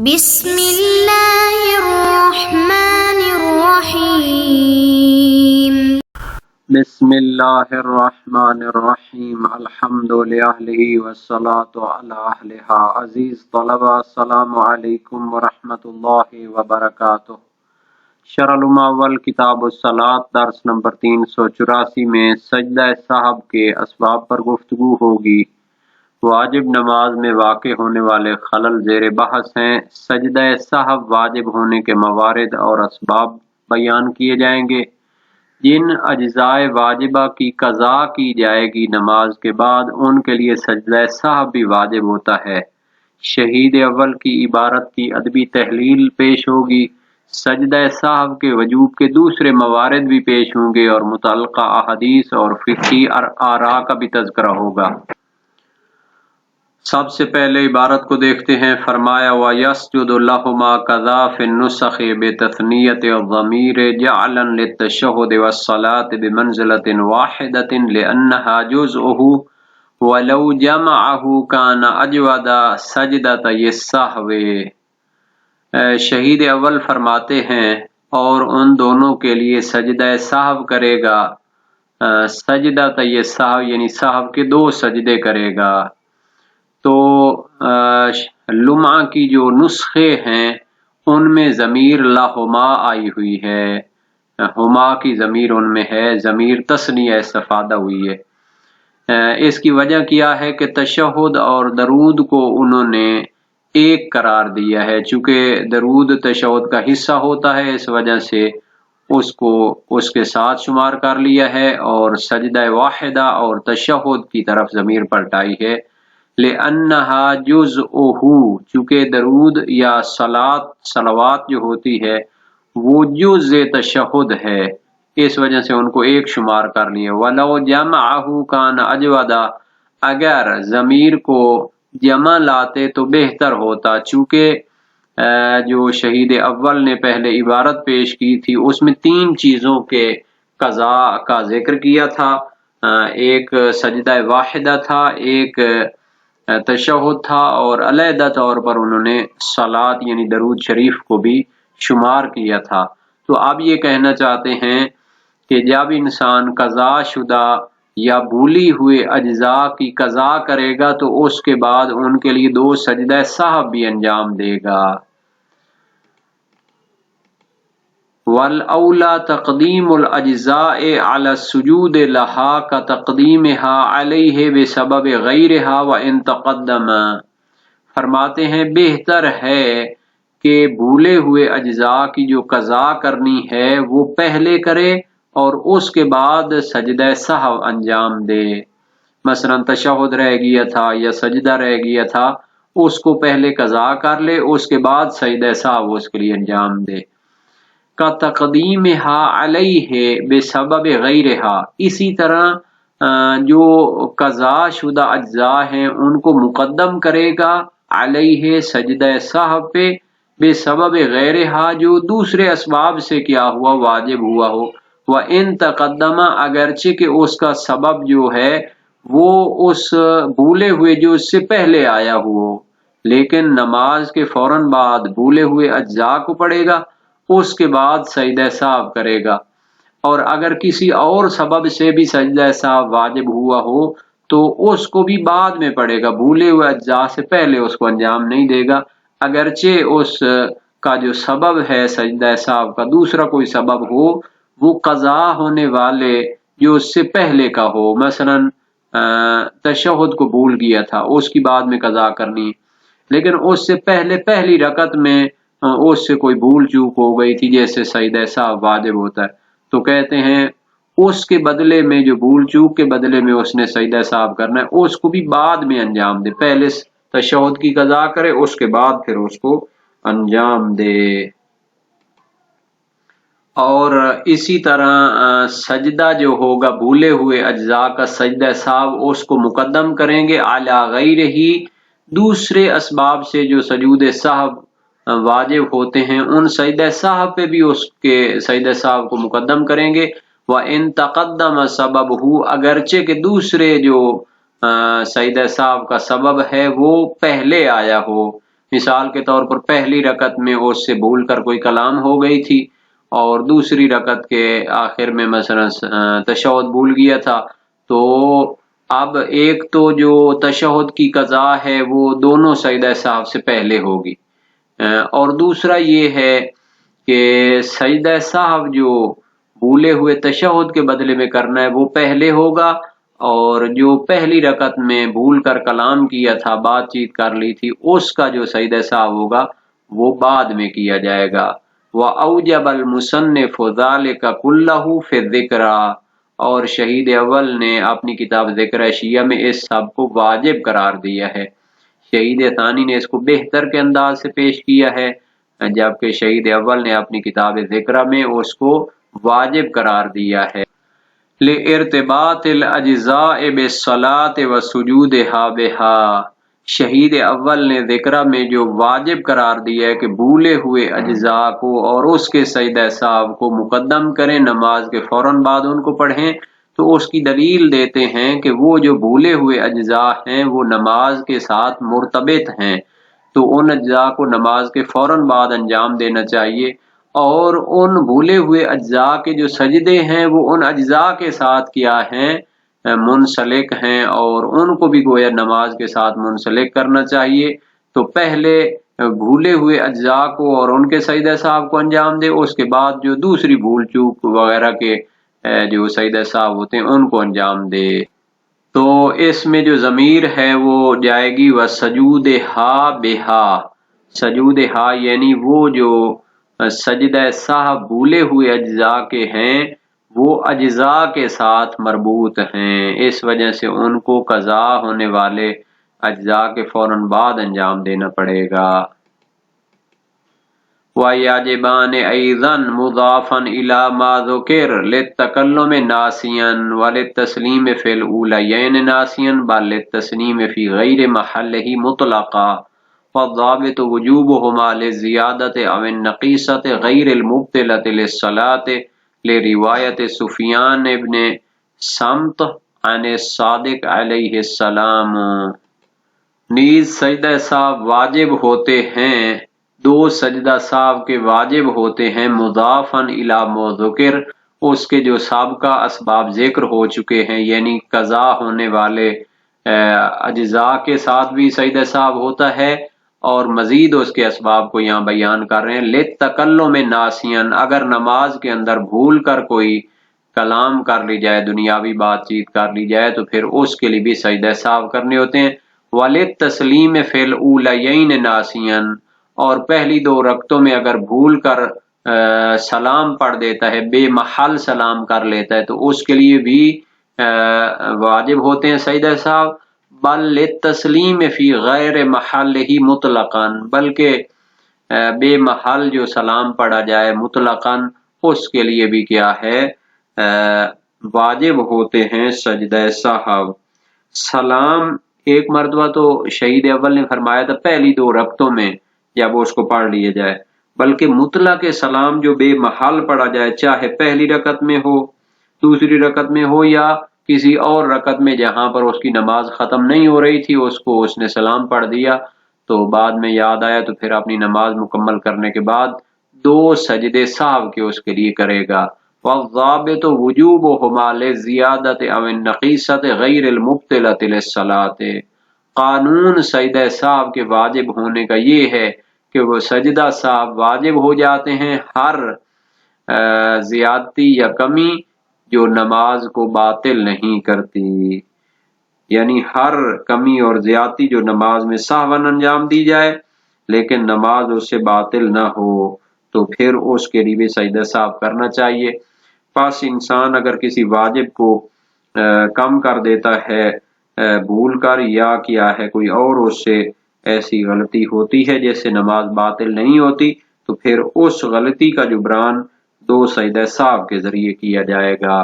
بسم اللہ الرحمن الرحیم بسم اللہ الرحمن الرحیم الحمد للہ والصلاة علی اہلہا۔ عزیز طلبہ السلام علیکم ورحمۃ اللہ وبرکاتہ۔ شرح الاول کتاب الصلاۃ درس نمبر 384 میں سجدہ سہو کے اسباب پر گفتگو ہوگی۔ واجب نماز میں واقع ہونے والے خلل زیر بحث ہیں۔ سجدہ سہو واجب ہونے کے موارد اور اسباب بیان کیے جائیں گے۔ جن اجزاء واجبہ کی قضا کی جائے گی نماز کے بعد ان کے لیے سجدہ سہو بھی واجب ہوتا ہے۔ شہید اول کی عبارت کی ادبی تحلیل پیش ہوگی۔ سجدہ سہو کے وجوب کے دوسرے موارد بھی پیش ہوں گے اور متعلقہ احادیث اور فقہی آراء کا بھی تذکرہ ہوگا۔ سب سے پہلے عبارت کو دیکھتے ہیں۔ فرمایا وَيَسْجُدُ لَهُمَا كَذَا فِي النُّسَخِ بِتَثْنِيَةِ الضَّمِيرِ جَعْلًا لِلتَّشَهُّدِ وَالصَّلَاةِ بِمَنْزِلَةٍ وَاحِدَةٍ لِأَنَّهَا جُزْءُهُ وَلَوْ جَمَعَهُ كَانَ أَجْوَدَ سَجْدَتَيِ السَّهْوِ۔ شہید اول فرماتے ہیں اور ان دونوں کے لیے سجدہ سہو کرے گا۔ سجدتِ السہو یعنی سہو کے دو سجدے کرے گا۔ تو لمعہ کی جو نسخے ہیں ان میں ضمیر لہما آئی ہوئی ہے، ہما کی ضمیر ان میں ہے، ضمیر تثنیہ استفادہ ہوئی ہے۔ اس کی وجہ کیا ہے کہ تشہد اور درود کو انہوں نے ایک قرار دیا ہے، چونکہ درود تشہد کا حصہ ہوتا ہے اس وجہ سے اس کو اس کے ساتھ شمار کر لیا ہے اور سجدہ واحدہ اور تشہد کی طرف ضمیر پلٹائی ہے۔ لِأَنَّهَا جُزْءُهُ چونکہ درود یا صلوات جو ہوتی ہے وہ جز تشہد ہے، اس وجہ سے ان کو ایک شمار کر لیا۔ وَلَوْ جَمَعَهُ كَانَ أَجْوَدَ اگر ضمیر کو جمع لاتے تو بہتر ہوتا، چونکہ جو شہید اول نے پہلے عبارت پیش کی تھی اس میں تین چیزوں کے قضا کا ذکر کیا تھا، ایک سجدہ واحدہ تھا، ایک تشہد تھا اور علیحدہ طور پر انہوں نے صلاۃ یعنی درود شریف کو بھی شمار کیا تھا۔ تو اب یہ کہنا چاہتے ہیں کہ جب انسان قضا شدہ یا بھولی ہوئے اجزاء کی قضا کرے گا تو اس کے بعد ان کے لیے دو سجدہ سہو بھی انجام دے گا۔ وَالْأَوْلَى تَقْدِيمُ الْأَجْزَاءِ عَلَى السُّجُودِ لَهَا كَتَقْدِيمِهَا عَلَيْهِ بِسَبَبِ غَيْرِهَا وَإِن تَقَدَّمَ۔ فرماتے ہیں بہتر ہے کہ بھولے ہوئے اجزاء کی جو قضا کرنی ہے وہ پہلے کرے اور اس کے بعد سجدہ سہو انجام دے۔ مثلا تشہد رہ گیا تھا یا سجدہ رہ گیا تھا، اس کو پہلے قضا کر لے، اس کے بعد سجدہ سہو اس کے لیے انجام دے۔ کا تقدیمہا علیہ بسبب غیرہا، اسی طرح جو قضا شدہ اجزاء ہیں ان کو مقدم کرے گا علیہ سجدہ سہو پہ، بسبب غیرہا جو دوسرے اسباب سے کیا ہوا واجب ہوا ہو۔ وَإِن تَقَدَّمَ اگرچہ کہ اس کا سبب جو ہے وہ اس بھولے ہوئے جو اس سے پہلے آیا ہو، لیکن نماز کے فوراً بعد بھولے ہوئے اجزاء کو پڑھے گا، اس کے بعد سجدہ سہو کرے گا۔ اور اگر کسی اور سبب سے بھی سجدہ سہو واجب ہوا ہو تو اس کو بھی بعد میں پڑھے گا، بھولے ہوئے اجزاء سے پہلے اس کو انجام نہیں دے گا، اگرچہ اس کا جو سبب ہے سجدہ سہو کا دوسرا کوئی سبب ہو وہ قضا ہونے والے جو اس سے پہلے کا ہو۔ مثلا تشہد کو بھول گیا تھا، اس کی بعد میں قضا کرنی، لیکن اس سے پہلے پہلی رکعت میں اس سے کوئی بھول چوک ہو گئی تھی جیسے سجدہ سہو واجب ہوتا ہے، تو کہتے ہیں اس کے بدلے میں جو بھول چوک کے بدلے میں اس نے سجدہ سہو کرنا ہے اس کو بھی بعد میں انجام دے، پہلے تشہد کی قضا کرے اس کے بعد پھر اس کو انجام دے۔ اور اسی طرح سجدہ جو ہوگا بھولے ہوئے اجزاء کا سجدہ سہو اس کو مقدم کریں گے اعلی غیرہ، دوسرے اسباب سے جو سجود سہو واجب ہوتے ہیں ان سجدہ سہو پہ بھی اس کے سجدہ سہو کو مقدم کریں گے۔ وَإِن تَقَدَّمَ سَبَبُهُ اگرچہ کہ دوسرے جو سجدہ سہو کا سبب ہے وہ پہلے آیا ہو، مثال کے طور پر پہلی رکعت میں اس سے بھول کر کوئی کلام ہو گئی تھی اور دوسری رکعت کے آخر میں مثلا تشہد بھول گیا تھا، تو اب ایک تو جو تشہد کی قضا ہے وہ دونوں سجدہ سہو سے پہلے ہوگی، اور دوسرا یہ ہے کہ سجدہ سہو جو بھولے ہوئے تشہد کے بدلے میں کرنا ہے وہ پہلے ہوگا، اور جو پہلی رکعت میں بھول کر کلام کیا تھا، بات چیت کر لی تھی، اس کا جو سجدہ سہو ہوگا وہ بعد میں کیا جائے گا۔ وَأَوْجَبَ الْمُصَنِّفُ ذَلِكَ كُلَّهُ فِي الذِّكْرَى، اور شہید اول نے اپنی کتاب ذکر شیعہ میں اس سب کو واجب قرار دیا ہے۔ شہید ثانی نے اس کو بہتر کے انداز سے پیش کیا ہے، جبکہ شہید اول نے اپنی کتاب ذکر میں اس کو واجب قرار دیا ہے۔ لِارْتِبَاطِ الْأَجْزَاءِ بِالصَّلَاةِ وَسُجُودِهَا بِهَا، شہید اول نے ذکرہ میں جو واجب قرار دیا ہے کہ بھولے ہوئے اجزاء کو اور اس کے سجدہ سہو کو مقدم کریں، نماز کے فوراً بعد ان کو پڑھیں، تو اس کی دلیل دیتے ہیں کہ وہ جو بھولے ہوئے اجزاء ہیں وہ نماز کے ساتھ مرتبط ہیں، تو ان اجزاء کو نماز کے فوراً بعد انجام دینا چاہیے، اور ان بھولے ہوئے اجزاء کے جو سجدے ہیں وہ ان اجزاء کے ساتھ کیا ہیں، منسلک ہیں، اور ان کو بھی گویا نماز کے ساتھ منسلک کرنا چاہیے۔ تو پہلے بھولے ہوئے اجزاء کو اور ان کے سجدہ سہو کو انجام دے، اس کے بعد جو دوسری بھول چوک وغیرہ کے جو سجدہ سہو ہوتے ہیں ان کو انجام دے۔ تو اس میں جو ضمیر ہے وہ جائے گی وَسَجُودِهَا بِهَا، سجودہا یعنی وہ جو سجدہ سہو بھولے ہوئے اجزاء کے ہیں وہ اجزاء کے ساتھ مربوط ہیں، اس وجہ سے ان کو قضا ہونے والے اجزاء کے فوراً بعد انجام دینا پڑے گا۔ وَيَجِبَانِ أَيْضًا مُضَافًا إِلَى مَا ذُكِرَ لِلتَّكَلُّمِ نَاسِيًا وَلِلتَّسْلِيمِ فِي الْأُولَيَيْنِ نَاسِيًا بَل لِلتَّسْلِيمِ فِي غَيْرِ مَحَلِّهِ مُطْلَقًا، فَالضَّابِطُ وُجُوبُهُمَا لِلزِّيَادَةِ أَوِ النَّقِيصَةِ غَيْرِ الْمُبْطِلَةِ لِلصَّلَاةِ لِرِوَایَةِ سُفْیان بن سمط عن الصادق علیہ السلام۔ نیز سجدہ سہو واجب ہوتے ہیں، دو سجدہ سہو کے واجب ہوتے ہیں، مضافاً الی ما ذکر، اس کے جو سابقہ اسباب ذکر ہو چکے ہیں، یعنی قضا ہونے والے اجزاء کے ساتھ بھی سجدہ سہو ہوتا ہے، اور مزید اس کے اسباب کو یہاں بیان کر رہے ہیں۔ لِلتَّکَلُّمِ ناسیاً، اگر نماز کے اندر بھول کر کوئی کلام کر لی جائے، دنیاوی بات چیت کر لی جائے، تو پھر اس کے لیے بھی سجدہ سہو کرنے ہوتے ہیں۔ وَلِلتَّسْلِيمِ فِي الْأُولَيَيْنِ نَاسِيًا، اور پہلی دو رکعتوں میں اگر بھول کر سلام پڑھ دیتا ہے، بے محل سلام کر لیتا ہے، تو اس کے لیے بھی واجب ہوتے ہیں سجدہ سہو۔ بل للتسلیم فی غیر محلہ مطلقاً، بلکہ بے محل جو سلام پڑھا جائے مطلقاً، اس کے لیے بھی کیا ہے، واجب ہوتے ہیں سجدہ سہو۔ سلام ایک مرتبہ تو شہید اول نے فرمایا تھا پہلی دو رکعتوں میں جب اس کو پڑھ لیا جائے، بلکہ مطلق سلام جو بے محل پڑھا جائے، چاہے پہلی رکعت میں ہو، دوسری رکعت میں ہو، یا کسی اور رکعت میں جہاں پر اس کی نماز ختم نہیں ہو رہی تھی، اس کو اس نے سلام پڑھ دیا تو بعد میں یاد آیا تو پھر اپنی نماز مکمل کرنے کے بعد دو سجدے سہو کے اس کے لیے کرے گا۔ وَالضَّابِطُ وُجُوبُهُمَا لِلزِّيَادَةِ أَوِ النَّقِيصَةِ غَيْرِ الْمُبْطِلَةِ لِلصَّلَاةِ، قانون سجدہ سہو کے واجب ہونے کا یہ ہے کہ وہ سجدہ سہو واجب ہو جاتے ہیں ہر زیادتی یا کمی جو نماز کو باطل نہیں کرتی، یعنی ہر کمی اور زیادتی جو نماز میں سہواً انجام دی جائے لیکن نماز اس سے باطل نہ ہو، تو پھر اس کے لیے بھی سجدہ سہو کرنا چاہیے۔ پس انسان اگر کسی واجب کو کم کر دیتا ہے بھول کر، یا کیا ہے کوئی اور اس سے ایسی غلطی ہوتی ہے جس سے نماز باطل نہیں ہوتی، تو پھر اس غلطی کا جبران دو سجدہ سہو کے ذریعے کیا جائے گا۔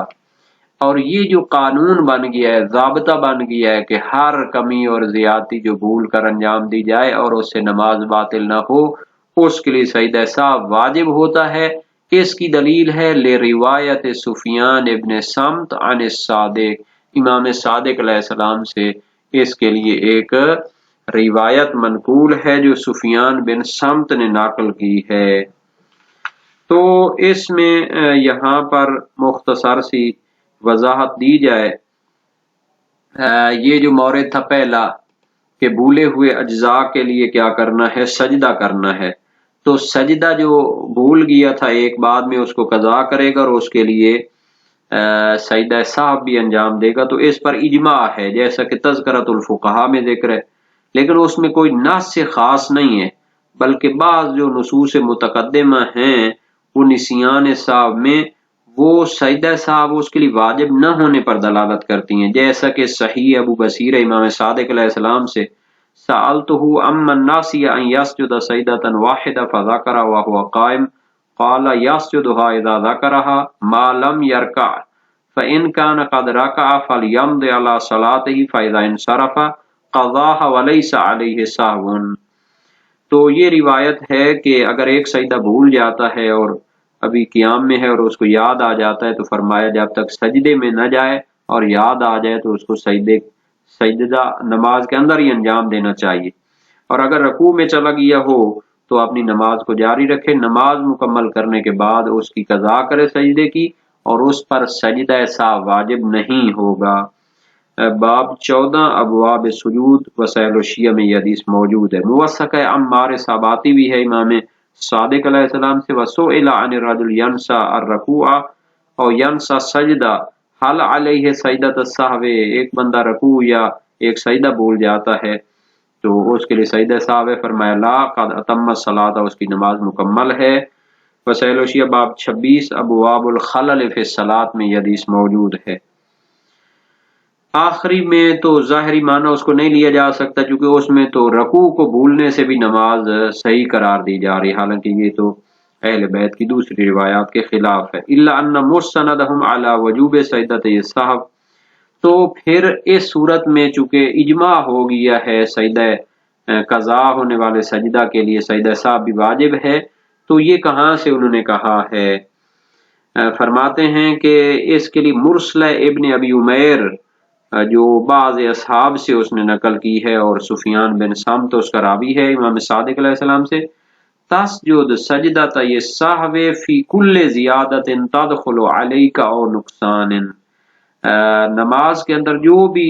اور یہ جو قانون بن گیا ہے، ضابطہ بن گیا ہے کہ ہر کمی اور زیادتی جو بھول کر انجام دی جائے اور اس سے نماز باطل نہ ہو، اس کے لیے سجدہ سہو واجب ہوتا ہے۔ اس کی دلیل ہے لروایت سفیان ابن سمط عن الصادق، امام صادق علیہ السلام سے اس کے لیے ایک روایت منقول ہے جو سفیان بن سمت نے نقل کی ہے۔ تو اس میں یہاں پر مختصر سی وضاحت دی جائے، یہ جو مورد تھا پہلا کہ بھولے ہوئے اجزاء کے لیے کیا کرنا ہے، سجدہ کرنا ہے، تو سجدہ جو بھول گیا تھا ایک بعد میں اس کو قضا کرے گا اور اس کے لیے سجدہ صاحب بھی انجام دے گا، تو اس پر اجماع ہے جیسا کہ تذکرۃ الفقہاء میں ذکر ہے، لیکن اس میں کوئی نص خاص نہیں ہے، بلکہ بعض جو نصوص متقدمہ ہیں وہ نسیان صاحب میں وہ سجدہ صاحب اس کے لیے واجب نہ ہونے پر دلالت کرتی ہیں، جیسا کہ صحیح ابو بصیر امام صادق علیہ السلام سے سألته عمن ناسی ان یسجد سجدۃ واحدہ فذکر وهو قائم قال یسجدها اذا ذکرها ما لم یرکع فإن كان قد رکع فلیمض على صلاته فإذا انصرف قضاها وليس عليه سہو۔ تو یہ روایت ہے کہ اگر ایک سجدہ بھول جاتا ہے اور ابھی قیام میں ہے اور اس کو یاد آ جاتا ہے تو فرمایا جب تک سجدے میں نہ جائے اور یاد آ جائے تو اس کو سجدہ نماز کے اندر ہی انجام دینا چاہیے، اور اگر رکوع میں چلا گیا ہو تو اپنی نماز کو جاری رکھے، نماز مکمل کرنے کے بعد اس کی قضا کرے سجدے کی، اور اس پر سجدہ سہو واجب نہیں ہوگا۔ باب 14 ابواب سجود وسائل الشیعہ میں یہ حدیث موجود ہے۔ موثق ہے عمار صاباتی بھی ہے امام صادق علیہ السلام سے، وسئل عن الرجل ینسى الرکوع او ینسى سجدہ حل علیہ سجدۃ السہو، ایک بندہ رکوع یا ایک سجدہ بھول جاتا ہے تو اس کے لیے سجدہ سہو ہے، فرمایا لا قد اتم الصلاۃ، اس کی نماز مکمل ہے۔ وسائل الشیعہ باب 26 ابواب الخلل فی الصلاۃ میں یہ حدیث موجود ہے۔ آخری میں تو ظاہری معنی اس کو نہیں لیا جا سکتا کیونکہ اس میں تو رکوع کو بھولنے سے بھی نماز صحیح قرار دی جا رہی، حالانکہ یہ تو اہل بیت کی دوسری روایات کے خلاف ہے۔ الا ان مستندهم علی وجوب سجدۃ السہو، تو پھر اس صورت میں چونکہ اجماع ہو گیا ہے سجدہ قضا ہونے والے سجدہ کے لیے سجدہ صاحب بھی واجب ہے، تو یہ کہاں سے انہوں نے کہا ہے؟ فرماتے ہیں کہ اس کے لیے مرسلہ ابن ابی عمیر جو بعض اصحاب سے اس نے نقل کی ہے، اور سفیان بن سمت اس کا راوی ہے امام صادق علیہ السلام سے، تسجد سجدۃ السہو فی کل زیادۃ تدخل علیک او نقصان، نماز کے اندر جو بھی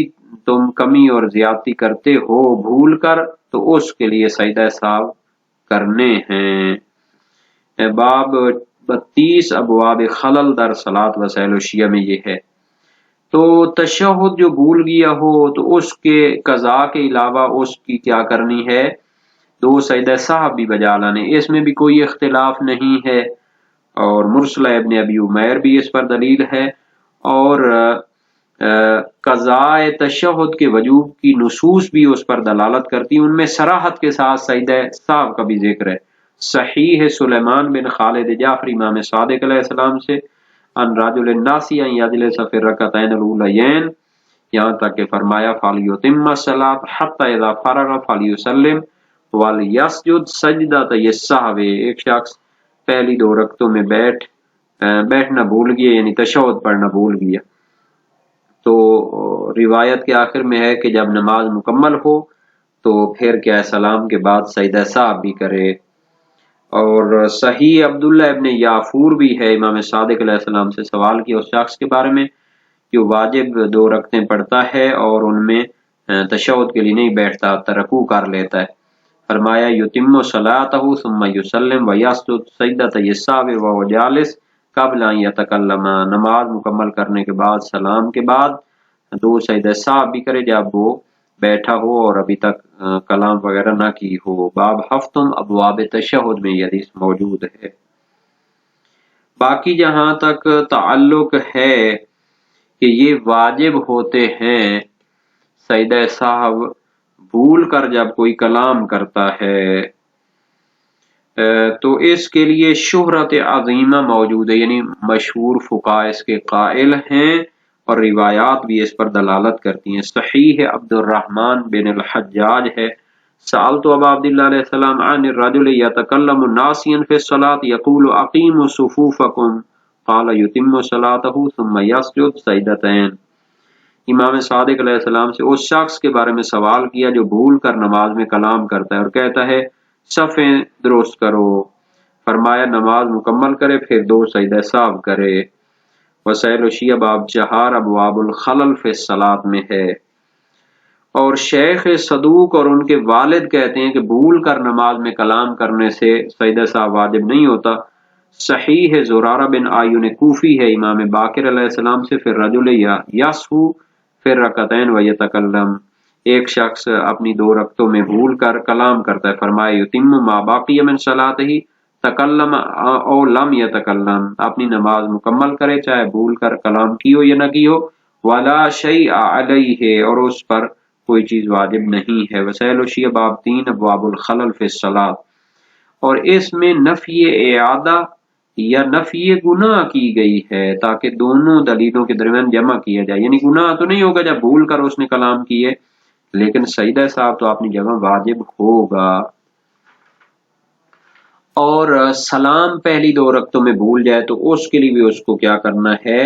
تم کمی اور زیادتی کرتے ہو بھول کر تو اس کے لیے سجدہ سہو کرنے ہیں۔ باب 32 ابواب خلل در صلاۃ وسائل الشیعہ میں یہ ہے۔ تو تشہد جو بھول گیا ہو تو اس کے قضا کے علاوہ اس کی کیا کرنی ہے؟ دو سجدہ سہو بھی بجا لانے، اس میں بھی کوئی اختلاف نہیں ہے، اور مرسلہ ابن ابی عمیر بھی اس پر دلیل ہے، اور قضاء تشہد کے وجوب کی نصوص بھی اس پر دلالت کرتی ہیں، ان میں صراحت کے ساتھ سجدہ سہو کا بھی ذکر ہے۔ صحیح سلیمان بن خالد جعفری امام صادق علیہ السلام سے ان رجل الناسی ان یجلس فی الرکعتین الاولیین، یہاں تک کہ فرمایا فلیتم الصلاۃ حتی اذا فرغ فلیسلم ولیسجد سجدۃ السہو، ایک شخص پہلی دو رکعتوں میں بیٹھنا بھول گیا، یعنی تشہد پڑھنا بھول گیا، تو روایت کے آخر میں ہے کہ جب نماز مکمل ہو تو پھر کیا سلام کے بعد سجدہ سہو بھی کرے۔ اور صحیح عبداللہ ابن یافور بھی ہے، امام صادق علیہ السلام سے سوال کیا اس شخص کے بارے میں جو واجب دو رکعتیں پڑھتا ہے اور ان میں تشہد کے لیے نہیں بیٹھتا، رکوع کر لیتا ہے، فرمایا یتم صلاتہ ثم یسلم ویسجد سجدۃ السہو وهو جالس قبل ان یتکلم، نماز مکمل کرنے کے بعد سلام کے بعد دو سجدہ سہو بھی کرے جب وہ بیٹھا ہو اور ابھی تک کلام وغیرہ نہ کی ہو۔ باب ہفتم ابواب تشہد میں یہ حدیث موجود ہے۔ باقی جہاں تک تعلق ہے کہ یہ واجب ہوتے ہیں سجدہ سہو بھول کر جب کوئی کلام کرتا ہے، تو اس کے لیے شہرت عظیمہ موجود ہے، یعنی مشہور فقہاء اس کے قائل ہیں اور روایات بھی اس پر دلالت کرتی ہیں۔ صحیح عبد الرحمن بن الحجاج ہے، سألت ابا عبداللہ علیہ السلام عن الرجل یتکلم ناسیا فی الصلاۃ یقول اقیموا صفوفکم قال یتم صلاتہ ثم یسجد سجدتین، امام صادق علیہ السلام سے اس شخص کے بارے میں سوال کیا جو بھول کر نماز میں کلام کرتا ہے اور کہتا ہے صفیں درست کرو، فرمایا نماز مکمل کرے پھر 2 سجدہ سہو کرے۔ وسائل شیعہ باب چہار ابواب الخلل فی الصلاۃ میں ہے۔ اور شیخ صدوق اور ان کے والد کہتے ہیں کہ بھول کر نماز میں کلام کرنے سے سجدہ سہو واجب نہیں ہوتا۔ صحیح ہے زرارہ بن آیون کوفی ہے امام باقر علیہ السلام سے پھر رجل یسہو پھر رکعتین و یتکلم، ایک شخص اپنی 2 رکعتوں میں بھول کر کلام کرتا ہے، فرمایا یتم ما باقی من صلاتہ تکلم او لم یتکلم، اپنی نماز مکمل کرے چاہے بھول کر کلام کی ہو یا نہ کی ہو، ولا شیء علیہ، اور اس پر کوئی چیز واجب نہیں ہے۔ وسائل الشیعہ باب 3 ابواب الخلل فی الصلاۃ، اور اس میں نفی اعادہ یا نفی گناہ کی گئی ہے تاکہ دونوں دلیلوں کے درمیان جمع کیا جائے، یعنی گناہ تو نہیں ہوگا جب بھول کر اس نے کلام کیے، لیکن سجدہ صاحب تو اپنی جگہ واجب ہوگا۔ اور سلام پہلی 2 رکعتوں میں بھول جائے تو اس کے لیے بھی اس کو کیا کرنا ہے،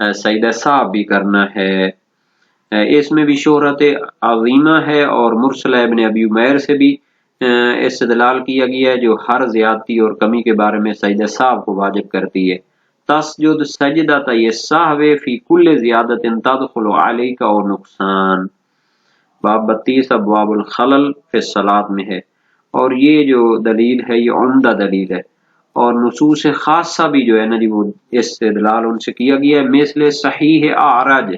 سجدہ صاحب بھی کرنا ہے۔ اس میں بھی شہرت عظیمہ ہے، اور مرسل ابن ابی عمیر سے بھی استدلال کیا گیا ہے جو ہر زیادتی اور کمی کے بارے میں سجدہ صاحب کو واجب کرتی ہے۔ تسجد سجدۃ السہو فی کل زیادۃ تدخل علیک اور نقصان، باب 32 ابواب الخلل فی الصلاۃ میں ہے۔ اور یہ جو دلیل ہے یہ عمدہ دلیل ہے، اور نصوص خاصہ بھی جو ہے نا جی وہ استدلال ان سے کیا گیا ہے، مثل صحیح اعرج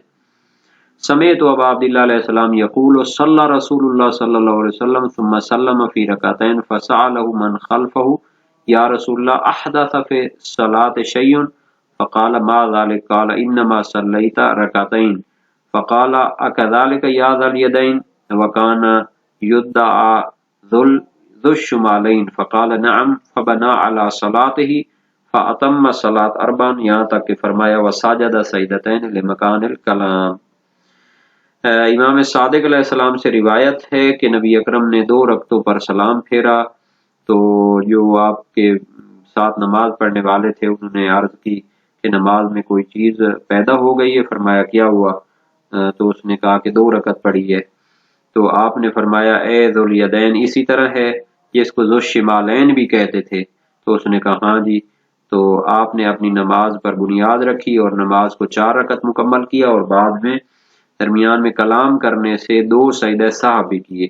سمیت ابا عبداللہ علیہ السلام یقول صلی رسول اللہ صلی اللہ علیہ وسلم ثم سلم فی رکعتین فسألہ من خلفہ یا رسول اللہ احدث فی الصلاۃ شیء فقال ما ذلك قال انما صلیت رکعتین فقال اکذلک یا ذا الیدین وکان یدعى ذو الشمالین فقال نعم فبنى على صلاته فاتم صلاۃ اربعا، یہاں تک کہ فرمایا وسجد سجدتین لمکان الکلام۔ امام صادق علیہ السلام سے روایت ہے کہ نبی اکرم نے 2 رکعتوں پر سلام پھیرا، تو جو آپ کے ساتھ نماز پڑھنے والے تھے انہوں نے عرض کی کہ نماز میں کوئی چیز پیدا ہو گئی ہے، فرمایا کیا ہوا؟ تو اس نے کہا کہ 2 رکعت پڑھی ہے، تو آپ نے فرمایا اے ذوالیدین اسی طرح ہے جس کو ذو الشمالین بھی کہتے تھے؟ تو اس نے کہا ہاں جی۔ تو آپ نے اپنی نماز پر بنیاد رکھی اور نماز کو 4 رکعت مکمل کیا، اور بعد میں درمیان میں کلام کرنے سے 2 سجدہ سہو بھی کیے۔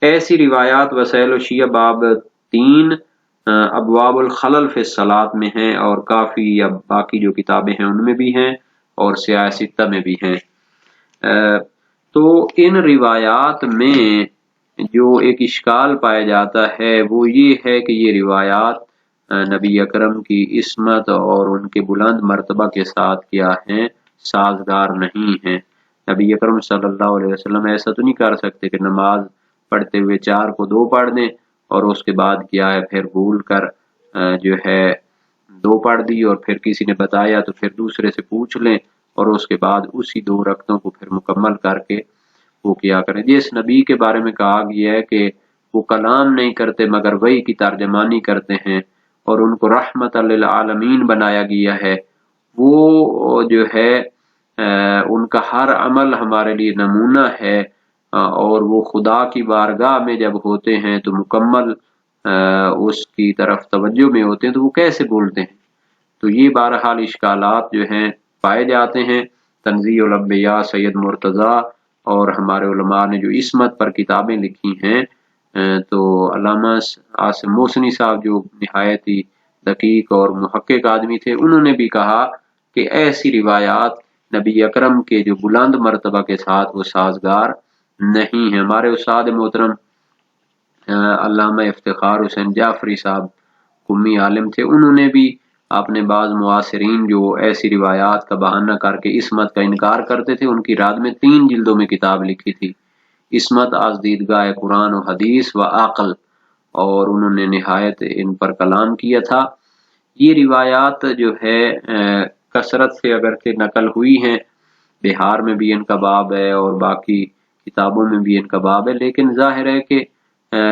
ایسی روایات وسائل الشیعہ باب 3 ابواب الخلل فی الصلاۃ میں ہیں، اور کافی یا باقی جو کتابیں ہیں ان میں بھی ہیں، اور سیاہ ستہ میں بھی ہیں۔ تو ان روایات میں جو ایک اشکال پایا جاتا ہے وہ یہ ہے کہ یہ روایات نبی اکرم کی عصمت اور ان کے بلند مرتبہ کے ساتھ کیا ہیں، سازگار نہیں ہیں۔ نبی اکرم صلی اللہ علیہ وسلم ایسا تو نہیں کر سکتے کہ نماز پڑھتے ہوئے 4 کو 2 پڑھ دیں اور اس کے بعد کیا ہے پھر بھول کر جو ہے 2 پڑھ دی، اور پھر کسی نے بتایا تو پھر دوسرے سے پوچھ لیں، اور اس کے بعد اسی 2 رکعتوں کو پھر مکمل کر کے وہ کیا کریں۔ جس نبی کے بارے میں کہا گیا ہے کہ وہ کلام نہیں کرتے مگر وحی کی ترجمانی کرتے ہیں، اور ان کو رحمت للعالمین بنایا گیا ہے، وہ جو ہے ان کا ہر عمل ہمارے لیے نمونہ ہے، اور وہ خدا کی بارگاہ میں جب ہوتے ہیں تو مکمل اس کی طرف توجہ میں ہوتے ہیں، تو وہ کیسے بولتے ہیں؟ تو یہ بہرحال اشکالات جو ہیں پائے جاتے ہیں۔ تنزیہ الانبیاء سید مرتضیٰ اور ہمارے علماء نے جو عصمت پر کتابیں لکھی ہیں، تو علامہ عاصم محسنی صاحب جو نہایت ہی دقیق اور محقق آدمی تھے، انہوں نے بھی کہا کہ ایسی روایات نبی اکرم کے جو بلند مرتبہ کے ساتھ وہ سازگار نہیں ہیں۔ ہمارے استاد محترم علامہ افتخار حسین جعفری صاحب قمی عالم تھے، انہوں نے بھی اپنے بعض معاصرین جو ایسی روایات کا بہانہ کر کے عصمت کا انکار کرتے تھے، ان کی رد میں 3 جلدوں میں کتاب لکھی تھی، عصمت از دیدگاہ قرآن و حدیث و عقل، اور انہوں نے نہایت ان پر کلام کیا تھا۔ یہ روایات جو ہے کثرت سے اگرچہ نقل ہوئی ہیں، بہار میں بھی ان کا باب ہے اور باقی کتابوں میں بھی ان کا باب ہے، لیکن ظاہر ہے کہ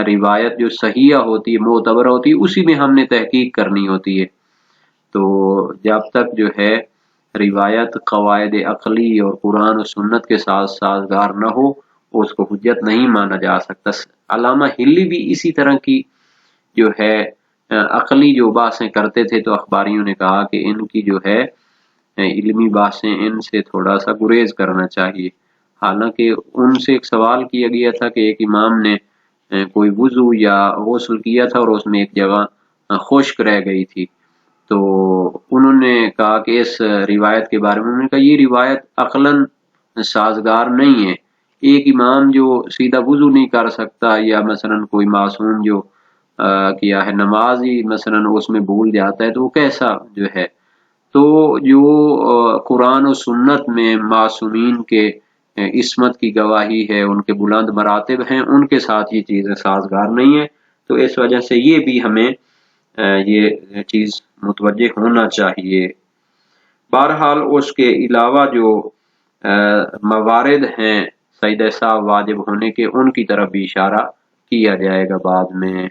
روایت جو صحیح ہوتی ہے، معتبر ہوتی ہے، اسی میں ہم نے تحقیق کرنی ہوتی ہے۔ تو جب تک جو ہے روایت قواعد عقلی اور قرآن و سنت کے ساتھ سازگار نہ ہو اس کو حجت نہیں مانا جا سکتا۔ علامہ ہلی بھی اسی طرح کی جو ہے عقلی جو بحثیں کرتے تھے، تو اخباریوں نے کہا کہ ان کی جو ہے علمی بحثیں، ان سے تھوڑا سا گریز کرنا چاہیے۔ حالانکہ ان سے ایک سوال کیا گیا تھا کہ ایک امام نے کوئی وضو یا غسل کیا تھا اور اس میں ایک جگہ خشک رہ گئی تھی، تو انہوں نے کہا کہ اس روایت کے بارے میں انہوں نے کہا یہ روایت عقلاً سازگار نہیں ہے۔ ایک امام جو سیدھا وضو نہیں کر سکتا، یا مثلا کوئی معصوم جو کیا ہے نماز ہی مثلا اس میں بھول جاتا ہے، تو وہ کیسا جو ہے۔ تو جو قرآن و سنت میں معصومین کے عصمت کی گواہی ہے، ان کے بلند مراتب ہیں، ان کے ساتھ یہ چیزیں سازگار نہیں ہیں، تو اس وجہ سے یہ بھی ہمیں یہ چیز متوجہ ہونا چاہیے۔ بہرحال اس کے علاوہ جو موارد ہیں سجدہ سہو واجب ہونے کے، ان کی طرف بھی اشارہ کیا جائے گا بعد میں۔